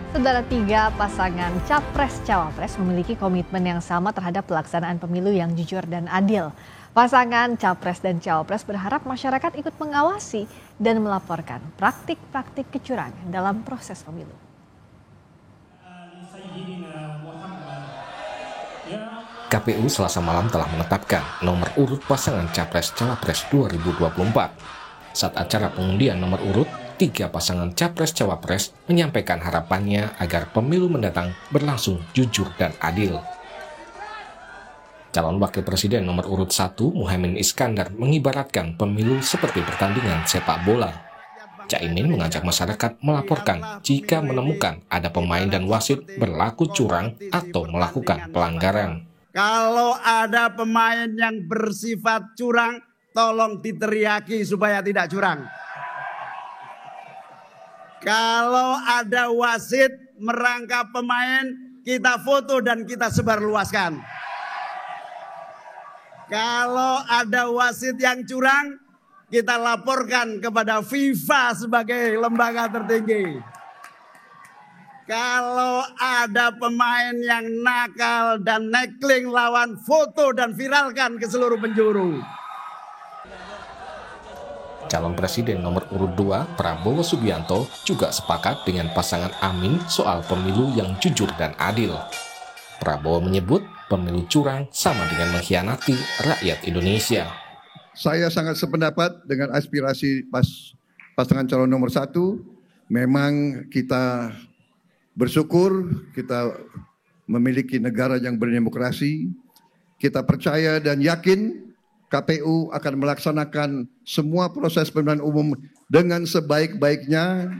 Saudara, tiga pasangan Capres-Cawapres memiliki komitmen yang sama terhadap pelaksanaan pemilu yang jujur dan adil. Pasangan Capres dan Cawapres berharap masyarakat ikut mengawasi dan melaporkan praktik-praktik kecurangan dalam proses pemilu. KPU Selasa malam telah menetapkan nomor urut pasangan Capres-Cawapres 2024. Saat acara pengundian nomor urut, tiga pasangan Capres-Cawapres menyampaikan harapannya agar pemilu mendatang berlangsung jujur dan adil. Calon Wakil Presiden nomor urut 1, Muhaimin Iskandar, mengibaratkan pemilu seperti pertandingan sepak bola. Caimin mengajak masyarakat melaporkan jika menemukan ada pemain dan wasit berlaku curang atau melakukan pelanggaran. Kalau ada pemain yang bersifat curang, tolong diteriaki supaya tidak curang. Kalau ada wasit merangkap pemain, kita foto dan kita sebarluaskan. Kalau ada wasit yang curang, kita laporkan kepada FIFA sebagai lembaga tertinggi. Kalau ada pemain yang nakal dan nekling lawan, foto dan viralkan ke seluruh penjuru. Calon Presiden nomor urut 2, Prabowo Subianto, juga sepakat dengan pasangan Amin soal pemilu yang jujur dan adil. Prabowo menyebut pemilu curang sama dengan mengkhianati rakyat Indonesia. Saya sangat sependapat dengan aspirasi pasangan calon nomor 1. Memang kita bersyukur kita memiliki negara yang berdemokrasi. Kita percaya dan yakin KPU akan melaksanakan semua proses pemilihan umum dengan sebaik-baiknya,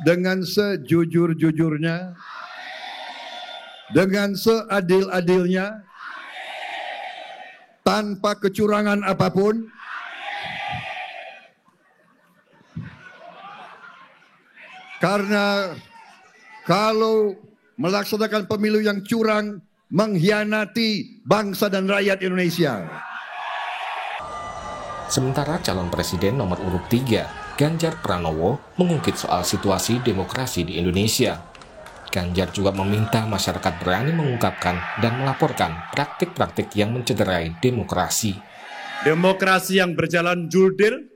dengan sejujur-jujurnya, dengan seadil-adilnya, tanpa kecurangan apapun. Karena kalau melaksanakan pemilu yang curang, mengkhianati bangsa dan rakyat Indonesia. Sementara calon presiden nomor urut 3, Ganjar Pranowo, mengungkit soal situasi demokrasi di Indonesia. Ganjar juga meminta masyarakat berani mengungkapkan dan melaporkan praktik-praktik yang mencederai demokrasi. Demokrasi yang berjalan jurdil,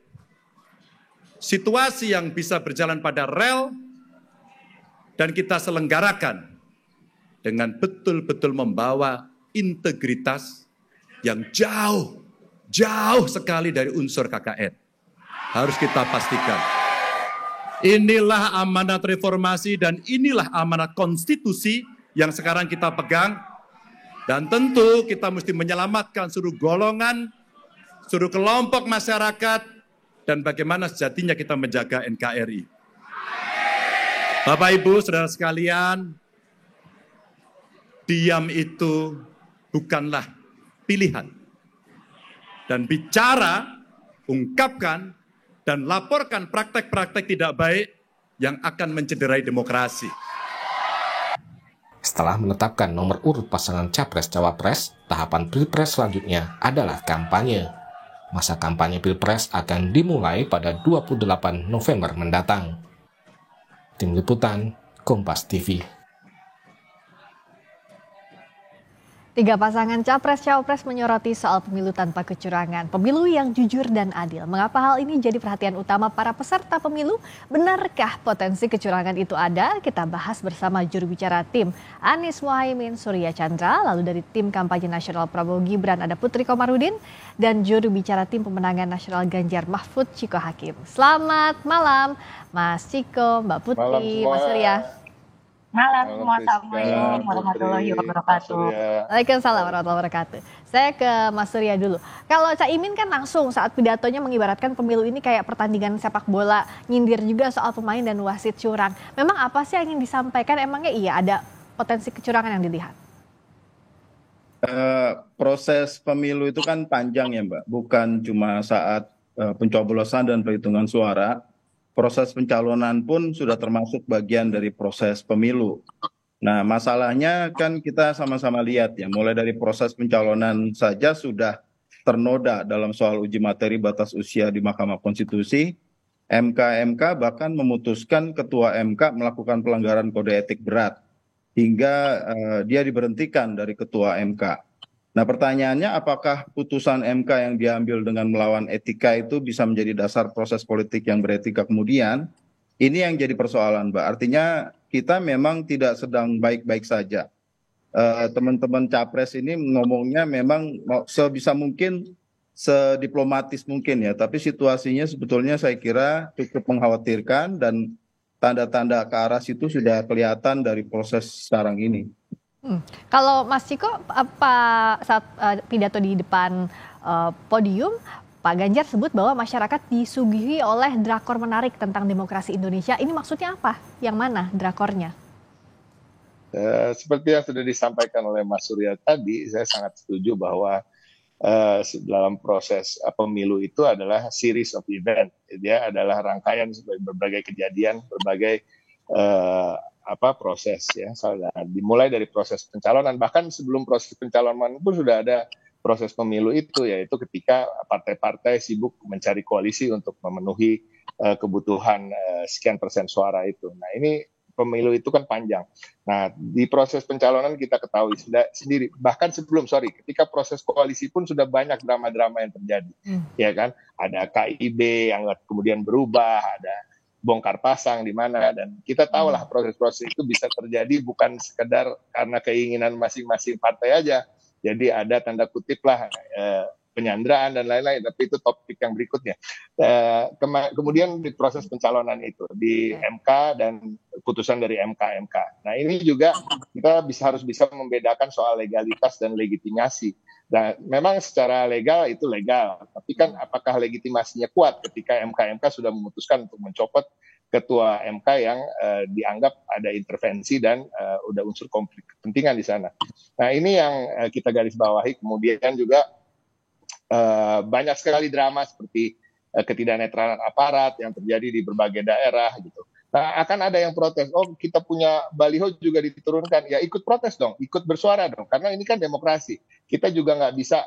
situasi yang bisa berjalan pada rel, dan kita selenggarakan dengan betul-betul membawa integritas yang jauh sekali dari unsur KKN. Harus kita pastikan. Inilah amanat reformasi dan inilah amanat konstitusi yang sekarang kita pegang. Dan tentu kita mesti menyelamatkan seluruh golongan, seluruh kelompok masyarakat, dan bagaimana sejatinya kita menjaga NKRI. Bapak, Ibu, saudara sekalian, diam itu bukanlah pilihan. Dan bicara, ungkapkan, dan laporkan praktek-praktek tidak baik yang akan mencederai demokrasi. Setelah menetapkan nomor urut pasangan Capres-Cawapres, tahapan Pilpres selanjutnya adalah kampanye. Masa kampanye Pilpres akan dimulai pada 28 November mendatang. Tim Liputan, Kompas TV. Tiga pasangan Capres-Cawapres menyoroti soal pemilu tanpa kecurangan, pemilu yang jujur dan adil. Mengapa hal ini jadi perhatian utama para peserta pemilu? Benarkah potensi kecurangan itu ada? Kita bahas bersama juru bicara tim Anies Muhaimin Surya Chandra, lalu dari tim kampanye nasional Prabowo Gibran ada Putri Komarudin, dan juru bicara tim pemenangan nasional Ganjar Mahfud Ciko Hakim. Selamat malam Mas Ciko, Mbak Putri, Mas Surya. Malam semua, assalamualaikum warahmatullahi wabarakatuh. Waalaikumsalam warahmatullahi wabarakatuh. Saya ke Mas Surya dulu. Kalau Caimin kan langsung saat pidatonya mengibaratkan pemilu ini kayak pertandingan sepak bola, nyindir juga soal pemain dan wasit curang. Memang apa sih yang ingin disampaikan? Emangnya iya ada potensi kecurangan yang dilihat? Proses pemilu itu kan panjang ya Mbak, bukan cuma saat pencoblosan dan perhitungan suara. Proses pencalonan pun sudah termasuk bagian dari proses pemilu. Nah, masalahnya kan kita sama-sama lihat ya, mulai dari proses pencalonan saja sudah ternoda dalam soal uji materi batas usia di Mahkamah Konstitusi. MK bahkan memutuskan ketua MK melakukan pelanggaran kode etik berat hingga dia diberhentikan dari ketua MK. Nah, pertanyaannya apakah putusan MK yang diambil dengan melawan etika itu bisa menjadi dasar proses politik yang beretika kemudian? Ini yang jadi persoalan, Mbak. Artinya kita memang tidak sedang baik-baik saja. Teman-teman capres ini ngomongnya memang sebisa mungkin sediplomatis mungkin ya, tapi situasinya sebetulnya saya kira cukup mengkhawatirkan dan tanda-tanda ke arah situ sudah kelihatan dari proses sekarang ini. Kalau Mas Ciko, apa saat pidato di depan podium, Pak Ganjar sebut bahwa masyarakat disuguhi oleh drakor menarik tentang demokrasi Indonesia. Ini maksudnya apa? Yang mana drakornya? Seperti yang sudah disampaikan oleh Mas Surya tadi, saya sangat setuju bahwa dalam proses pemilu itu adalah series of event. Dia adalah rangkaian berbagai kejadian, berbagai proses ya. Dimulai dari proses pencalonan, bahkan sebelum proses pencalonan pun sudah ada proses pemilu itu, yaitu ketika partai-partai sibuk mencari koalisi untuk memenuhi kebutuhan sekian persen suara itu. Nah, ini pemilu itu kan panjang. Nah, di proses pencalonan kita ketahui sudah sendiri, bahkan ketika proses koalisi pun sudah banyak drama-drama yang terjadi, ya kan? Ada KIB yang kemudian berubah, ada bongkar pasang di mana, dan kita tahulah proses-proses itu bisa terjadi bukan sekedar karena keinginan masing-masing partai aja. Jadi ada tanda kutip lah penyanderaan dan lain-lain, tapi itu topik yang berikutnya. Kemudian di proses pencalonan itu di MK dan putusan dari MK. Nah, ini juga kita harus bisa membedakan soal legalitas dan legitimasi. Nah, memang secara legal itu legal, tapi kan apakah legitimasinya kuat ketika MK sudah memutuskan untuk mencopot ketua MK yang dianggap ada intervensi dan udah unsur konflik kepentingan di sana. Nah, ini yang kita garis bawahi. Kemudian juga banyak sekali drama seperti ketidaknetralan aparat yang terjadi di berbagai daerah gitu. Nah, akan ada yang protes, kita punya baliho juga diturunkan, ya ikut protes dong, ikut bersuara dong, karena ini kan demokrasi. Kita juga nggak bisa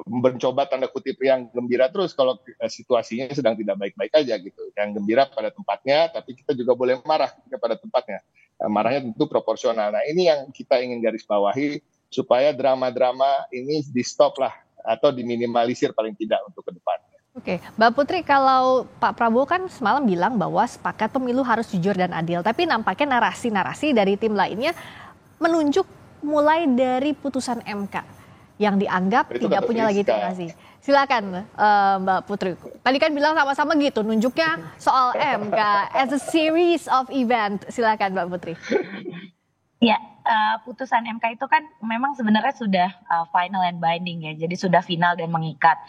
mencoba tanda kutip yang gembira terus kalau situasinya sedang tidak baik-baik aja gitu. Yang gembira pada tempatnya, tapi kita juga boleh marah ketika pada tempatnya. Marahnya tentu proporsional. Nah, ini yang kita ingin garis bawahi supaya drama-drama ini di stop lah atau diminimalisir paling tidak untuk ke depan. Oke, Mbak Putri, kalau Pak Prabowo kan semalam bilang bahwa sepakat pemilu harus jujur dan adil, tapi nampaknya narasi-narasi dari tim lainnya menunjuk mulai dari putusan MK yang dianggap itu tidak punya legitimasi. Silakan Mbak Putri. Tadi kan bilang sama-sama gitu, nunjuknya soal MK as a series of event. Silakan Mbak Putri. Ya, putusan MK itu kan memang sebenarnya sudah final and binding ya, jadi sudah final dan mengikat.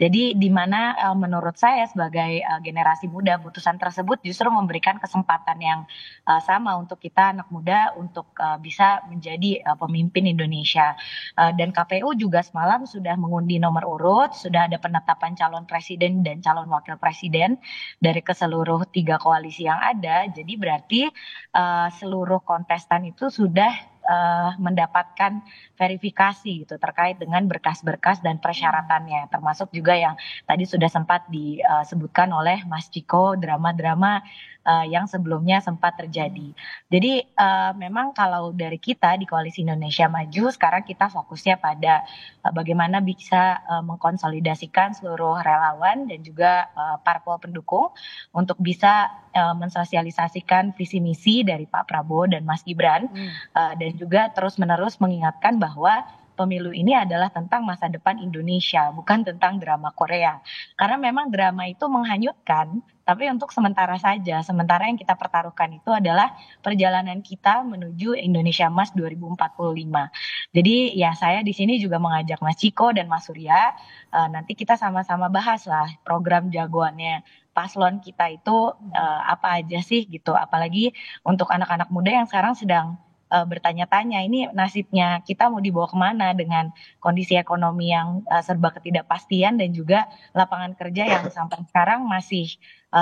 Jadi di mana menurut saya sebagai generasi muda, putusan tersebut justru memberikan kesempatan yang sama untuk kita anak muda untuk bisa menjadi pemimpin Indonesia. Dan KPU juga semalam sudah mengundi nomor urut, sudah ada penetapan calon presiden dan calon wakil presiden dari keseluruh 3 koalisi yang ada. Jadi berarti seluruh kontestan itu sudah mendapatkan verifikasi gitu terkait dengan berkas-berkas dan persyaratannya, termasuk juga yang tadi sudah sempat disebutkan oleh Mas Ciko, drama-drama yang sebelumnya sempat terjadi. Jadi memang kalau dari kita di Koalisi Indonesia Maju sekarang kita fokusnya pada bagaimana bisa mengkonsolidasikan seluruh relawan dan juga parpol pendukung untuk bisa mensosialisasikan visi misi dari Pak Prabowo dan Mas Gibran, dan juga terus-menerus mengingatkan bahwa pemilu ini adalah tentang masa depan Indonesia, bukan tentang drama Korea. Karena memang drama itu menghanyutkan, tapi untuk sementara saja. Sementara yang kita pertaruhkan itu adalah perjalanan kita menuju Indonesia Emas 2045. Jadi ya saya di sini juga mengajak Mas Ciko dan Mas Surya, nanti kita sama-sama bahas lah program jagoannya paslon kita itu apa aja sih gitu. Apalagi untuk anak-anak muda yang sekarang sedang bertanya-tanya ini nasibnya kita mau dibawa kemana dengan kondisi ekonomi yang serba ketidakpastian dan juga lapangan kerja yang sampai sekarang masih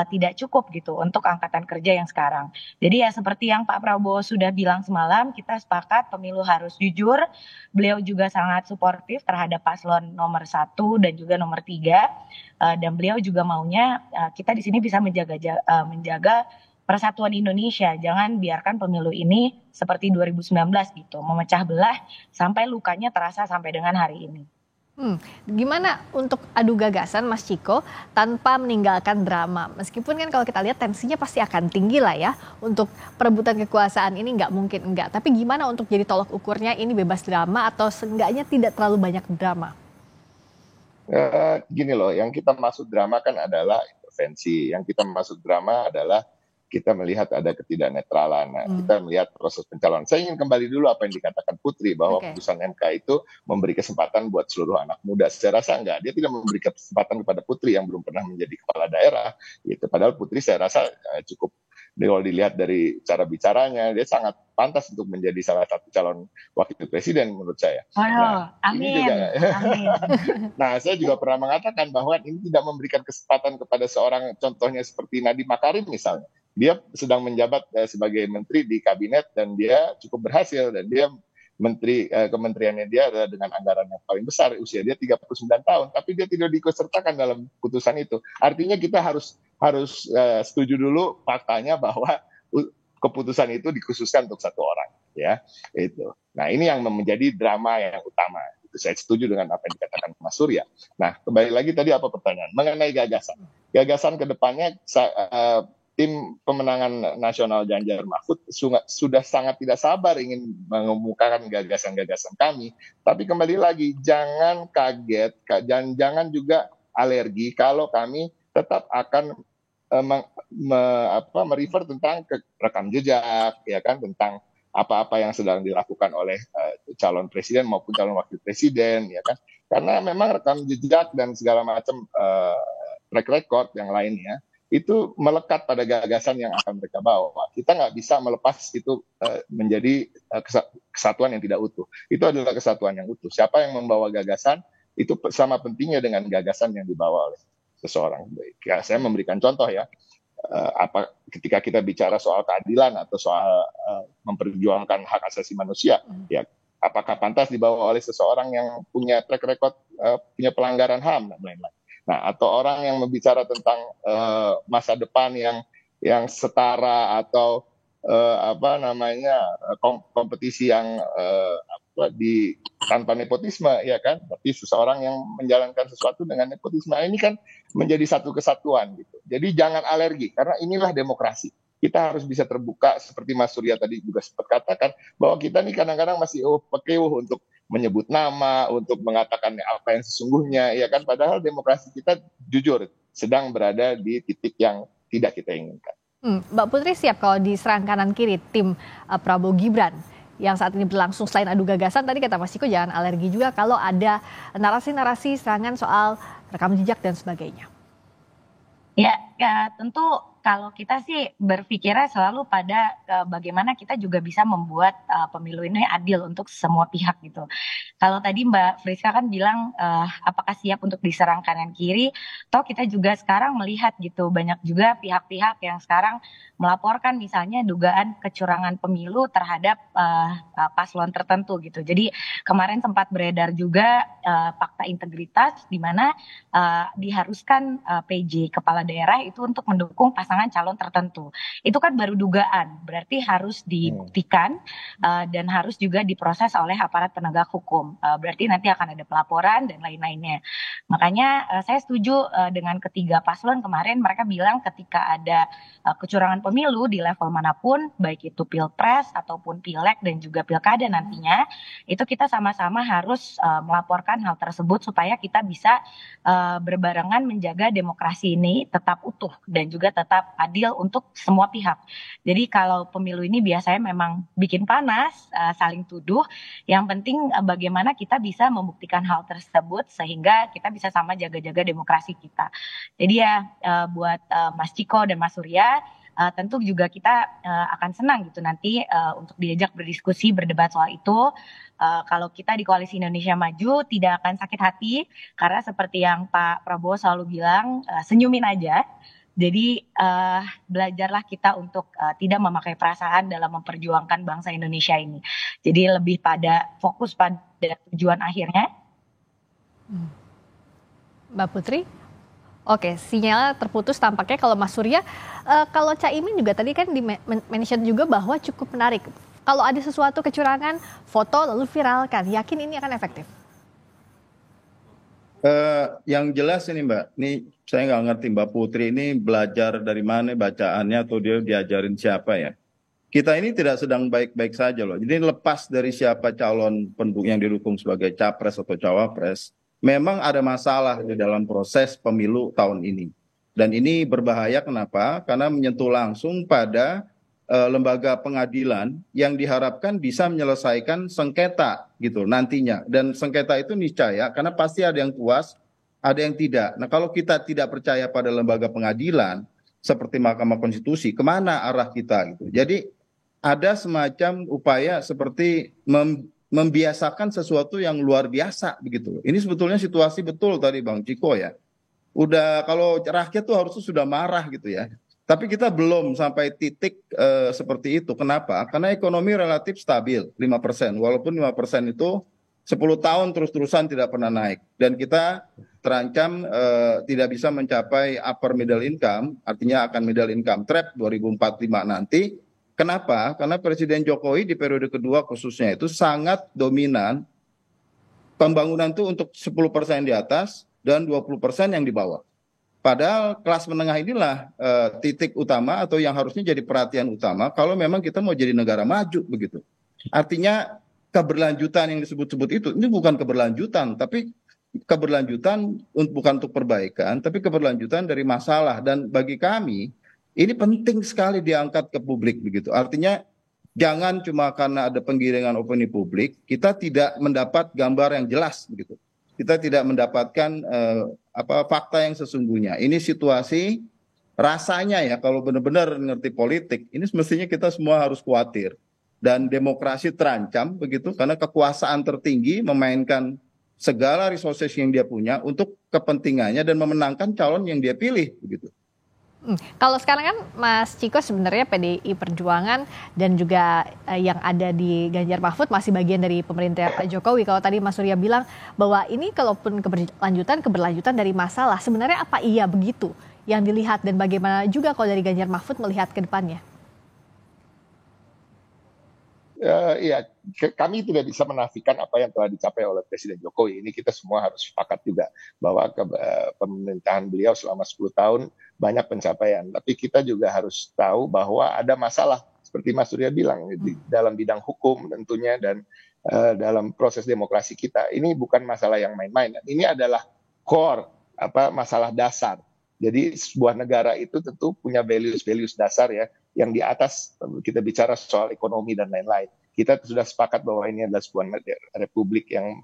tidak cukup gitu untuk angkatan kerja yang sekarang. Jadi ya seperti yang Pak Prabowo sudah bilang semalam, kita sepakat pemilu harus jujur. Beliau juga sangat suportif terhadap paslon nomor 1 dan juga nomor 3. Dan beliau juga maunya kita di sini bisa menjaga persatuan Indonesia. Jangan biarkan pemilu ini seperti 2019 gitu, memecah belah sampai lukanya terasa sampai dengan hari ini. Gimana untuk adu gagasan Mas Ciko tanpa meninggalkan drama? Meskipun kan kalau kita lihat tensinya pasti akan tinggi lah ya. Untuk perebutan kekuasaan ini nggak mungkin enggak. Tapi gimana untuk jadi tolok ukurnya ini bebas drama atau seenggaknya tidak terlalu banyak drama? Gini loh, yang kita masuk drama kan adalah intervensi. Yang kita masuk drama adalah kita melihat ada ketidaknetralan. Nah, kita melihat proses pencalonan. Saya ingin kembali dulu apa yang dikatakan Putri, bahwa putusan MK itu memberi kesempatan buat seluruh anak muda. Saya rasa enggak, dia tidak memberi kesempatan kepada Putri yang belum pernah menjadi kepala daerah. Gitu. Padahal Putri saya rasa cukup, kalau dilihat dari cara bicaranya, dia sangat pantas untuk menjadi salah satu calon wakil presiden menurut saya. Amin. Nah, saya juga pernah mengatakan bahwa ini tidak memberikan kesempatan kepada seorang, contohnya seperti Nadiem Makarim misalnya. Dia sedang menjabat sebagai menteri di kabinet dan dia cukup berhasil, dan dia kementeriannya dia adalah dengan anggaran yang paling besar, usia dia 39 tahun, tapi dia tidak diikutsertakan dalam putusan itu. Artinya kita harus setuju dulu faktanya bahwa keputusan itu dikhususkan untuk satu orang, ya itu. Nah, ini yang menjadi drama yang utama. Itu saya setuju dengan apa yang dikatakan Mas Surya. Nah, kembali lagi tadi apa pertanyaan mengenai gagasan. Gagasan kedepannya tim pemenangan nasional Ganjar Mahfud sudah sangat tidak sabar ingin mengemukakan gagasan-gagasan kami. Tapi kembali lagi, jangan kaget, jangan juga alergi kalau kami tetap akan merefer tentang rekam jejak, ya kan, tentang apa-apa yang sedang dilakukan oleh calon presiden maupun calon wakil presiden, ya kan. Karena memang rekam jejak dan segala macam track record yang lainnya itu melekat pada gagasan yang akan mereka bawa. Kita nggak bisa melepas itu menjadi kesatuan yang tidak utuh. Itu adalah kesatuan yang utuh. Siapa yang membawa gagasan, itu sama pentingnya dengan gagasan yang dibawa oleh seseorang. Ya, saya memberikan contoh ya, ketika kita bicara soal keadilan atau soal memperjuangkan hak asasi manusia, ya apakah pantas dibawa oleh seseorang yang punya track record, punya pelanggaran HAM dan lain-lain. Nah, atau orang yang membicara tentang masa depan yang setara atau kompetisi yang tanpa nepotisme, ya kan? Berarti seseorang yang menjalankan sesuatu dengan nepotisme, ini kan menjadi satu kesatuan gitu. Jadi jangan alergi, karena inilah demokrasi. Kita harus bisa terbuka, seperti Mas Surya tadi juga sempat katakan, bahwa kita nih kadang-kadang masih pekeuh untuk menyebut nama, untuk mengatakan apa yang sesungguhnya, ya kan? Padahal demokrasi kita jujur sedang berada di titik yang tidak kita inginkan. Mbak Putri siap kalau diserang kanan kiri tim Prabowo Gibran yang saat ini berlangsung. Selain adu gagasan, tadi kata Mas Ciko jangan alergi juga kalau ada narasi-narasi serangan soal rekam jejak dan sebagainya. Ya, tentu kalau kita sih berpikirnya selalu pada bagaimana kita juga bisa membuat pemilu ini adil untuk semua pihak gitu. Kalau tadi Mbak Friska kan bilang apakah siap untuk diserang kanan kiri, toh kita juga sekarang melihat gitu banyak juga pihak-pihak yang sekarang melaporkan misalnya dugaan kecurangan pemilu terhadap paslon tertentu gitu. Jadi kemarin sempat beredar juga fakta integritas di mana diharuskan PJ kepala daerah itu untuk mendukung pasangan calon tertentu. Itu kan baru dugaan, berarti harus dibuktikan dan harus juga diproses oleh aparat penegak hukum. Berarti nanti akan ada pelaporan dan lain-lainnya. Makanya saya setuju dengan ketiga paslon kemarin, mereka bilang ketika ada kecurangan pemilu di level manapun, baik itu pilpres ataupun pileg dan juga pilkada nantinya, itu kita sama-sama harus melaporkan hal tersebut supaya kita bisa berbarengan menjaga demokrasi ini tetap utuh dan juga tetap adil untuk semua pihak. Jadi kalau pemilu ini biasanya memang bikin panas, saling tuduh. Yang penting bagaimana kita bisa membuktikan hal tersebut sehingga kita bisa sama jaga-jaga demokrasi kita. Jadi ya buat Mas Ciko dan Mas Surya, tentu juga kita akan senang gitu nanti untuk diajak berdiskusi, berdebat soal itu. Kalau kita di Koalisi Indonesia Maju tidak akan sakit hati, karena seperti yang Pak Prabowo selalu bilang, senyumin aja. Jadi belajarlah kita untuk tidak memakai perasaan dalam memperjuangkan bangsa Indonesia ini. Jadi lebih pada fokus pada tujuan akhirnya. Mbak Putri? Oke, sinyal terputus tampaknya kalau Mas Surya. Kalau Caimin juga tadi kan di-mention juga bahwa cukup menarik. Kalau ada sesuatu kecurangan, foto lalu viralkan. Yakin ini akan efektif? Yang jelas ini Mbak, ini saya nggak ngerti Mbak Putri ini belajar dari mana bacaannya atau dia diajarin siapa ya. Kita ini tidak sedang baik-baik saja loh. Jadi lepas dari siapa calon pendukung yang didukung sebagai capres atau cawapres, memang ada masalah di dalam proses pemilu tahun ini. Dan ini berbahaya kenapa? Karena menyentuh langsung pada lembaga pengadilan yang diharapkan bisa menyelesaikan sengketa gitu nantinya. Dan sengketa itu niscaya karena pasti ada yang puas, ada yang tidak. Nah kalau kita tidak percaya pada lembaga pengadilan seperti Mahkamah Konstitusi, kemana arah kita gitu. Jadi ada semacam upaya seperti membiasakan sesuatu yang luar biasa begitu. Ini sebetulnya situasi betul tadi Bang Ciko ya. Udah kalau rakyat tuh harusnya sudah marah gitu ya. Tapi kita belum sampai titik seperti itu. Kenapa? Karena ekonomi relatif stabil 5%. Walaupun 5% itu 10 tahun terus-terusan tidak pernah naik. Dan kita terancam tidak bisa mencapai upper middle income. Artinya akan middle income trap 2045 nanti. Kenapa? Karena Presiden Jokowi di periode kedua khususnya itu sangat dominan. Pembangunan itu untuk 10% di atas dan 20% yang di bawah. Padahal kelas menengah inilah titik utama atau yang harusnya jadi perhatian utama kalau memang kita mau jadi negara maju begitu. Artinya keberlanjutan yang disebut-sebut itu ini bukan keberlanjutan, tapi keberlanjutan bukan untuk perbaikan, tapi keberlanjutan dari masalah. Dan bagi kami ini penting sekali diangkat ke publik begitu. Artinya jangan cuma karena ada penggiringan opini publik kita tidak mendapat gambar yang jelas begitu. Kita tidak mendapatkan fakta yang sesungguhnya. Ini situasi rasanya ya kalau benar-benar ngerti politik, ini semestinya kita semua harus khawatir. Dan demokrasi terancam begitu karena kekuasaan tertinggi memainkan segala resources yang dia punya untuk kepentingannya dan memenangkan calon yang dia pilih begitu. Kalau sekarang kan Mas Ciko sebenarnya PDI Perjuangan dan juga yang ada di Ganjar Mahfud masih bagian dari pemerintah Pak Jokowi. Kalau tadi Mas Surya bilang bahwa ini kalaupun keberlanjutan dari masalah, sebenarnya apa iya begitu yang dilihat dan bagaimana juga kalau dari Ganjar Mahfud melihat ke depannya? Iya, kami tidak bisa menafikan apa yang telah dicapai oleh Presiden Jokowi. Ini kita semua harus sepakat juga bahwa pemerintahan beliau selama 10 tahun banyak pencapaian. Tapi kita juga harus tahu bahwa ada masalah seperti Mas Surya bilang di dalam bidang hukum tentunya dan dalam proses demokrasi kita. Ini bukan masalah yang main-main. Ini adalah core masalah dasar. Jadi sebuah negara itu tentu punya values dasar ya, yang di atas kita bicara soal ekonomi dan lain-lain. Kita sudah sepakat bahwa ini adalah sebuah republik yang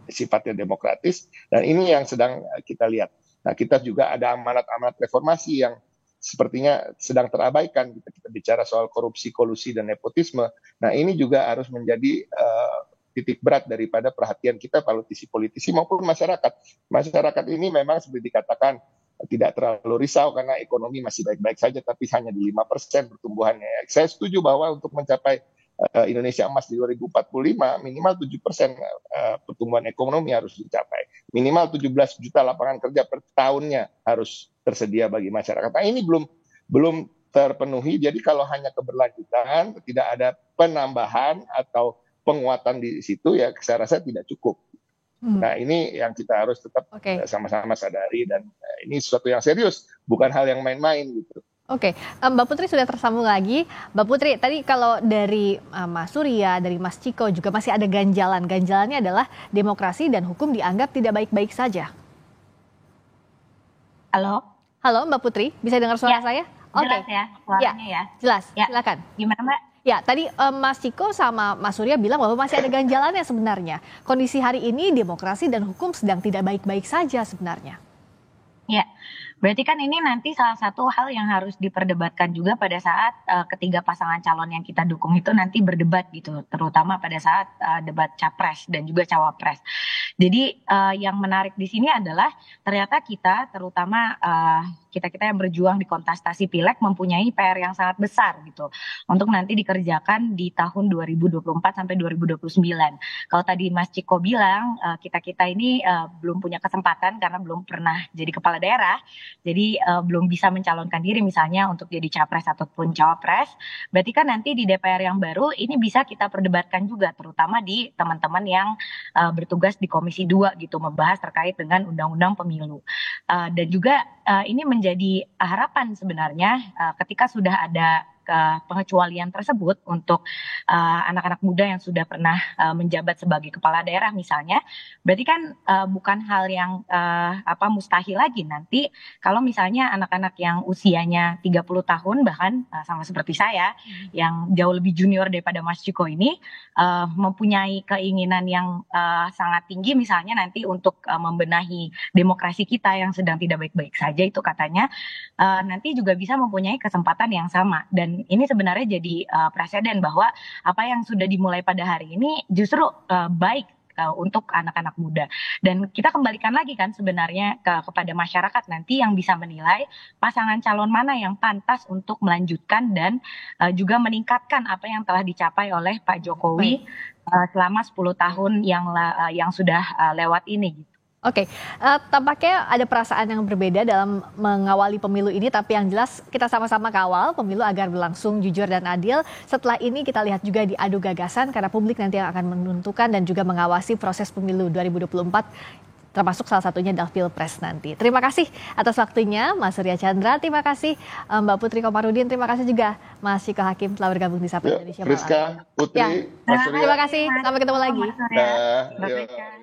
sifatnya demokratis dan ini yang sedang kita lihat. Nah, kita juga ada amanat-amanat reformasi yang sepertinya sedang terabaikan. Kita bicara soal korupsi, kolusi dan nepotisme. Nah, ini juga harus menjadi titik berat daripada perhatian kita politisi maupun masyarakat. Masyarakat ini memang seperti dikatakan tidak terlalu risau karena ekonomi masih baik-baik saja, tapi hanya di 5% pertumbuhannya. Saya setuju bahwa untuk mencapai Indonesia Emas di 2045 minimal 7% pertumbuhan ekonomi harus dicapai. Minimal 17 juta lapangan kerja per tahunnya harus tersedia bagi masyarakat. Nah, ini belum terpenuhi. Jadi kalau hanya keberlanjutan, tidak ada penambahan atau penguatan di situ ya saya rasa tidak cukup. Nah ini yang kita harus tetap sama-sama sadari dan ini sesuatu yang serius, bukan hal yang main-main gitu. Oke, Mbak Putri sudah tersambung lagi. Mbak Putri, tadi kalau dari Mas Surya, dari Mas Ciko juga masih ada ganjalan. Ganjalannya adalah demokrasi dan hukum dianggap tidak baik-baik saja. Halo? Halo Mbak Putri, bisa dengar suara saya? Jelas ya, suaranya ya. Jelas, silakan. Gimana Mbak? Ya, tadi Mas Ciko sama Mas Surya bilang bahwa masih ada ganjalannya sebenarnya. Kondisi hari ini demokrasi dan hukum sedang tidak baik-baik saja sebenarnya. Ya, Berarti kan ini nanti salah satu hal yang harus diperdebatkan juga pada saat ketiga pasangan calon yang kita dukung itu nanti berdebat gitu, terutama pada saat debat capres dan juga cawapres. Jadi yang menarik di sini adalah ternyata kita, terutama kita-kita yang berjuang di kontestasi pileg mempunyai PR yang sangat besar gitu untuk nanti dikerjakan di tahun 2024 sampai 2029. Kalau tadi Mas Ciko bilang kita-kita ini belum punya kesempatan karena belum pernah jadi kepala daerah, jadi belum bisa mencalonkan diri misalnya untuk jadi capres ataupun cawapres. Berarti kan nanti di DPR yang baru ini bisa kita perdebatkan juga, terutama di teman-teman yang bertugas di Komisi 2 gitu, membahas terkait dengan undang-undang pemilu. Dan juga ini menjadi harapan sebenarnya ketika sudah ada pengecualian tersebut untuk anak-anak muda yang sudah pernah menjabat sebagai kepala daerah misalnya, berarti kan bukan hal yang mustahil lagi nanti kalau misalnya anak-anak yang usianya 30 tahun bahkan sama seperti saya yang jauh lebih junior daripada Mas Ciko ini mempunyai keinginan yang sangat tinggi misalnya nanti untuk membenahi demokrasi kita yang sedang tidak baik-baik saja itu katanya nanti juga bisa mempunyai kesempatan yang sama. Dan ini sebenarnya jadi presiden bahwa apa yang sudah dimulai pada hari ini justru baik untuk anak-anak muda. Dan kita kembalikan lagi kan sebenarnya kepada masyarakat nanti yang bisa menilai pasangan calon mana yang pantas untuk melanjutkan dan juga meningkatkan apa yang telah dicapai oleh Pak Jokowi selama 10 tahun yang sudah lewat ini gitu. Oke, tampaknya ada perasaan yang berbeda dalam mengawali pemilu ini, tapi yang jelas kita sama-sama kawal pemilu agar berlangsung jujur dan adil. Setelah ini kita lihat juga diadu gagasan karena publik nanti yang akan menentukan dan juga mengawasi proses pemilu 2024, termasuk salah satunya adalah Pilpres nanti. Terima kasih atas waktunya Mas Surya Chandra, terima kasih Mbak Putri Komarudin, terima kasih juga Mas Ciko Hakim telah bergabung di Sapa Indonesia Malam. Friska, Putri, Mas Surya. Terima kasih, sampai ketemu lagi. Nah,